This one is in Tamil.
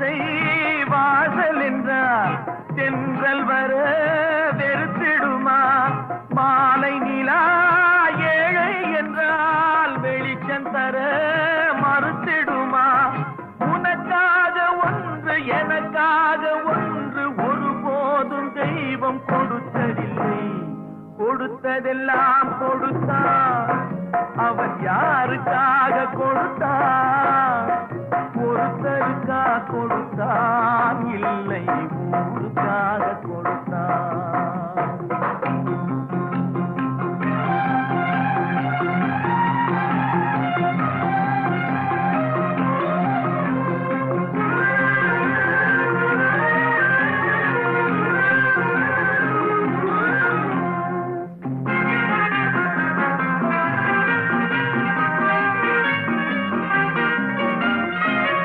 ஆசை வாசல் என்றால் தென்றல் வர வெறுத்திடுமா? மாலை நிலா ஏழை என்றால் வெளிச்சம் தர மறுத்திடுமா? உனக்காக ஒன்று எனக்காக ஒன்று ஒருபோதும் தெய்வம் கொடுத்ததில்லை. கொடுத்ததெல்லாம் கொடுத்தான். அவன் யாருக்காக கொடுத்தான்? ஒருத்தருக்கா கொடுத்தான் இல்லை.